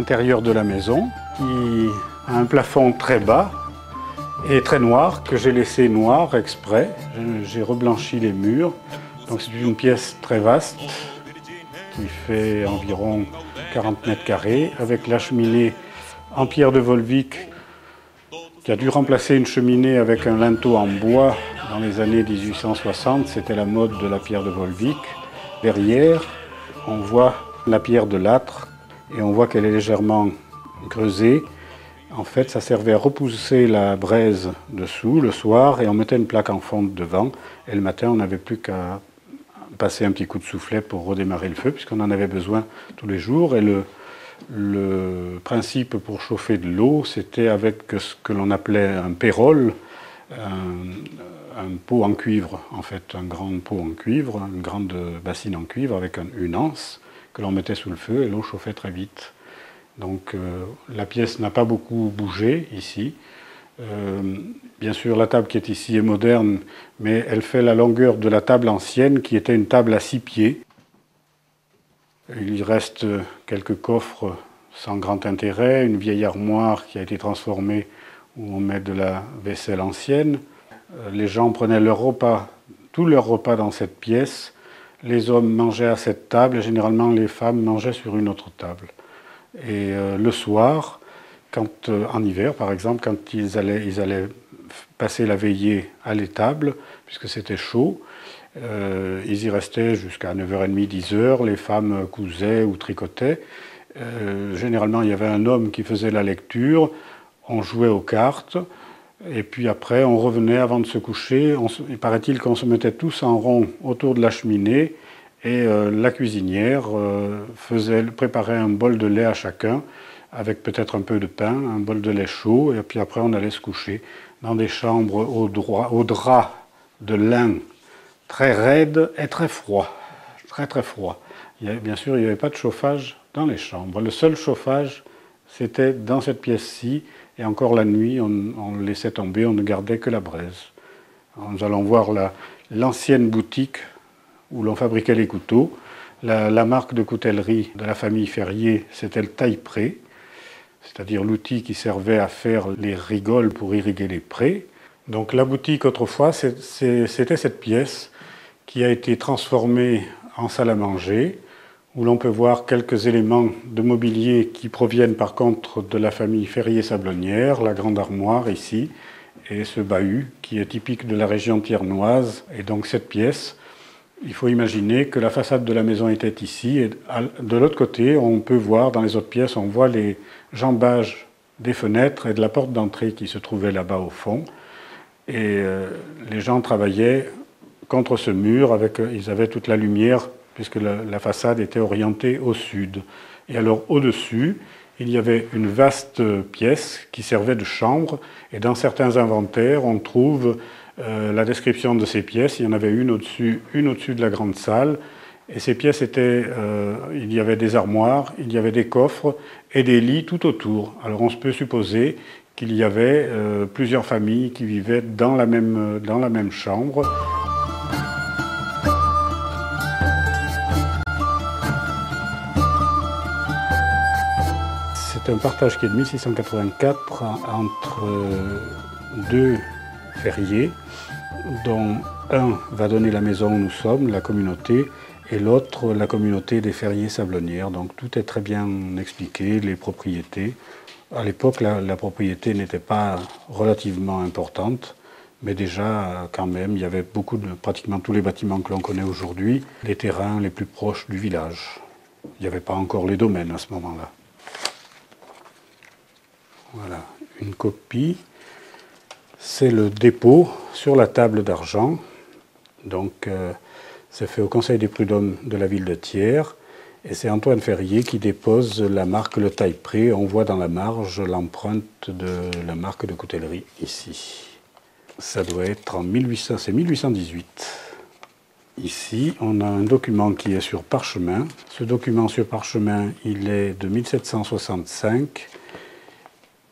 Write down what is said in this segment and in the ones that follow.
l'intérieur de la maison qui a un plafond très bas et très noir que j'ai laissé noir exprès. J'ai reblanchi les murs. Donc c'est une pièce très vaste qui fait environ 40 mètres carrés avec la cheminée en pierre de Volvic qui a dû remplacer une cheminée avec un linteau en bois dans les années 1860. C'était la mode de la pierre de Volvic. Derrière, on voit la pierre de Lattre et on voit qu'elle est légèrement creusée. En fait, ça servait à repousser la braise dessous le soir et on mettait une plaque en fonte devant. Et le matin, on n'avait plus qu'à passer un petit coup de soufflet pour redémarrer le feu puisqu'on en avait besoin tous les jours. Et le principe pour chauffer de l'eau, c'était avec ce que l'on appelait un pérole, un pot en cuivre, en fait, un grand pot en cuivre, une grande bassine en cuivre avec une anse que l'on mettait sous le feu et l'eau chauffait très vite. Donc la pièce n'a pas beaucoup bougé ici. Bien sûr, la table qui est ici est moderne, mais elle fait la longueur de la table ancienne qui était une table à 6 pieds. Il y reste quelques coffres sans grand intérêt, une vieille armoire qui a été transformée où on met de la vaisselle ancienne. Les gens prenaient leur repas, tous leurs repas dans cette pièce. Les hommes mangeaient à cette table et généralement les femmes mangeaient sur une autre table. Et le soir, en hiver par exemple, quand ils allaient passer la veillée à l'étable, puisque c'était chaud, ils y restaient jusqu'à 9h30, 10h, les femmes cousaient ou tricotaient. Généralement, il y avait un homme qui faisait la lecture, on jouait aux cartes, et puis après, on revenait avant de se coucher. Il paraît-il qu'on se mettait tous en rond autour de la cheminée, et la cuisinière préparait un bol de lait à chacun, avec peut-être un peu de pain, un bol de lait chaud, et puis après, on allait se coucher dans des chambres au drap de lin très raide et très froid, très froid. Bien sûr, il n'y avait pas de chauffage dans les chambres. Le seul chauffage, c'était dans cette pièce-ci, et encore la nuit, on laissait tomber, on ne gardait que la braise. Alors, nous allons voir l'ancienne boutique où l'on fabriquait les couteaux. La marque de coutellerie de la famille Ferrier, c'était le taille-pré, c'est-à-dire l'outil qui servait à faire les rigoles pour irriguer les prés. Donc la boutique, autrefois, c'était cette pièce qui a été transformée en salle à manger, où l'on peut voir quelques éléments de mobilier qui proviennent par contre de la famille Ferrier-Sablonnière, la grande armoire ici, et ce bahut qui est typique de la région thiernoise. Et donc cette pièce, il faut imaginer que la façade de la maison était ici, et de l'autre côté, on peut voir, dans les autres pièces, on voit les jambages des fenêtres et de la porte d'entrée qui se trouvait là-bas au fond. Et les gens travaillaient contre ce mur, ils avaient toute la lumière, puisque la façade était orientée au sud. Et alors au-dessus, il y avait une vaste pièce qui servait de chambre, et dans certains inventaires, on trouve la description de ces pièces. Il y en avait une au-dessus de la grande salle, et ces pièces il y avait des armoires, il y avait des coffres et des lits tout autour. Alors on peut supposer qu'il y avait plusieurs familles qui vivaient dans la même chambre. C'est un partage qui est de 1684 entre deux ferriers, dont un va donner la maison où nous sommes, la communauté, et l'autre la communauté des ferriers Sablonnières. Donc tout est très bien expliqué, les propriétés. À l'époque, la propriété n'était pas relativement importante, mais déjà, quand même, il y avait pratiquement tous les bâtiments que l'on connaît aujourd'hui, les terrains les plus proches du village. Il n'y avait pas encore les domaines à ce moment-là. Voilà, une copie. C'est le dépôt sur la table d'argent. Donc, c'est fait au Conseil des prud'hommes de la ville de Thiers. Et c'est Antoine Ferrier qui dépose la marque Le Taille-Pré. On voit dans la marge l'empreinte de la marque de coutellerie ici. Ça doit être c'est 1818. Ici, on a un document qui est sur parchemin. Ce document sur parchemin, il est de 1765.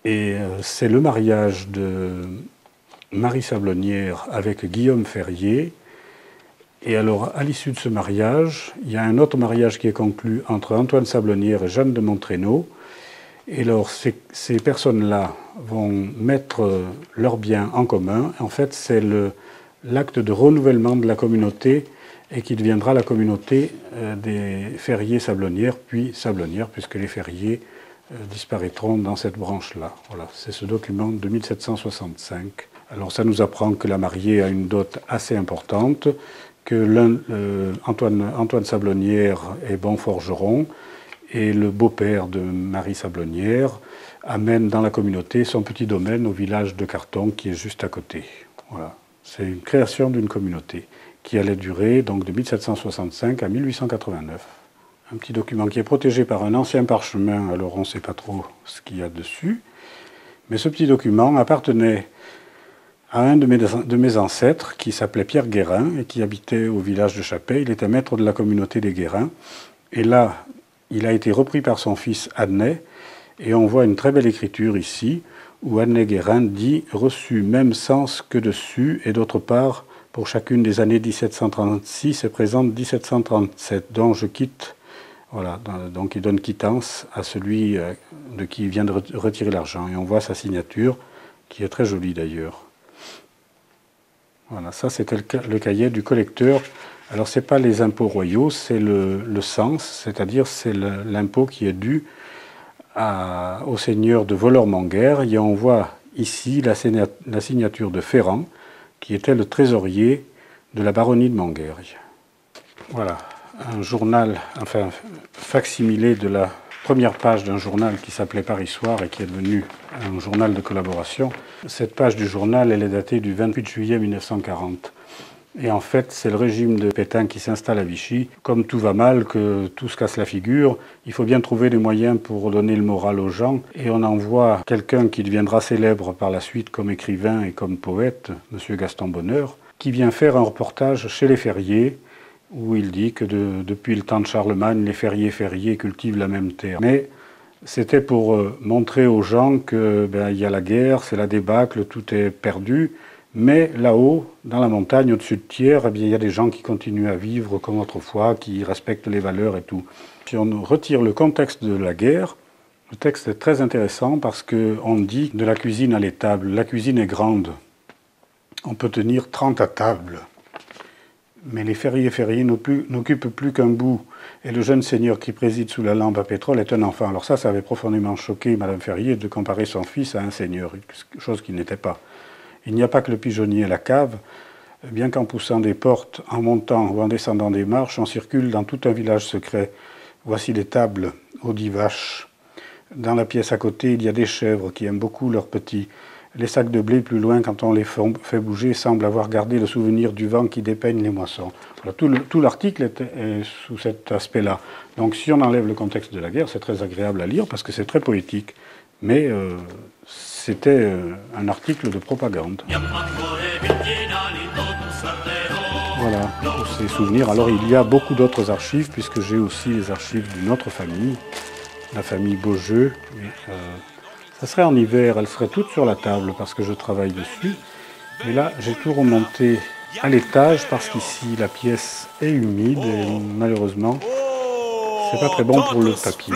Et c'est le mariage de Marie Sablonnière avec Guillaume Ferrier. Et alors, à l'issue de ce mariage, il y a un autre mariage qui est conclu entre Antoine Sablonnière et Jeanne de Montraîneau. Et alors, ces personnes-là vont mettre leurs biens en commun. En fait, c'est l'acte de renouvellement de la communauté et qui deviendra la communauté des ferriers sablonnières, puis sablonnières, puisque les ferriers disparaîtront dans cette branche-là. Voilà, c'est ce document de 1765. Alors, ça nous apprend que la mariée a une dot assez importante, que Antoine Sablonnière est bon forgeron, et le beau-père de Marie Sablonnière amène dans la communauté son petit domaine au village de Carton qui est juste à côté. Voilà. C'est une création d'une communauté qui allait durer donc de 1765 à 1889. Un petit document qui est protégé par un ancien parchemin, alors on ne sait pas trop ce qu'il y a dessus. Mais ce petit document appartenait à un de mes ancêtres qui s'appelait Pierre Guérin et qui habitait au village de Chappet. Il était maître de la communauté des Guérins. Et là, il a été repris par son fils Adnet, et on voit une très belle écriture ici, où Adnet Guérin dit « reçu même sens que dessus » et d'autre part, pour chacune des années 1736 et présente 1737, dont je quitte, voilà, donc il donne quittance à celui de qui il vient de retirer l'argent. Et on voit sa signature, qui est très jolie d'ailleurs. Voilà, ça c'était le cahier du collecteur. Alors, ce n'est pas les impôts royaux, c'est le cens, c'est-à-dire c'est l'impôt qui est dû au seigneur de Volormanguère. Et on voit ici la signature de Ferrand, qui était le trésorier de la baronnie de Manguère. Voilà, un journal, enfin, facsimilé de la première page d'un journal qui s'appelait Paris Soir et qui est devenu un journal de collaboration. Cette page du journal, elle est datée du 28 juillet 1940. Et en fait, c'est le régime de Pétain qui s'installe à Vichy. Comme tout va mal, que tout se casse la figure, il faut bien trouver des moyens pour donner le moral aux gens. Et on envoie quelqu'un qui deviendra célèbre par la suite comme écrivain et comme poète, M. Gaston Bonheur, qui vient faire un reportage chez les ferriers, où il dit que depuis le temps de Charlemagne, les ferriers cultivent la même terre. Mais c'était pour montrer aux gens que y a la guerre, c'est la débâcle, tout est perdu. Mais là-haut, dans la montagne, au-dessus de Thiers, il y a des gens qui continuent à vivre comme autrefois, qui respectent les valeurs et tout. Si on retire le contexte de la guerre, le texte est très intéressant parce qu'on dit de la cuisine à l'étable. La cuisine est grande. On peut tenir 30 à table. Mais les ferriers n'occupent plus qu'un bout. Et le jeune seigneur qui préside sous la lampe à pétrole est un enfant. Alors ça avait profondément choqué Madame Ferrier de comparer son fils à un seigneur, chose qui n'était pas. Il n'y a pas que le pigeonnier et la cave. Bien qu'en poussant des portes, en montant ou en descendant des marches, on circule dans tout un village secret. Voici les tables aux 10 vaches. Dans la pièce à côté, il y a des chèvres qui aiment beaucoup leurs petits. Les sacs de blé plus loin, quand on les fait bouger, semblent avoir gardé le souvenir du vent qui dépeigne les moissons. Voilà, tout l'article est sous cet aspect-là. Donc si on enlève le contexte de la guerre, c'est très agréable à lire parce que c'est très poétique. Mais c'était un article de propagande. Voilà, pour ces souvenirs. Alors il y a beaucoup d'autres archives, puisque j'ai aussi les archives d'une autre famille, la famille Beaujeu. Ça serait en hiver, elles seraient toutes sur la table parce que je travaille dessus. Mais là, j'ai tout remonté à l'étage parce qu'ici, la pièce est humide et malheureusement, c'est pas très bon pour le papier.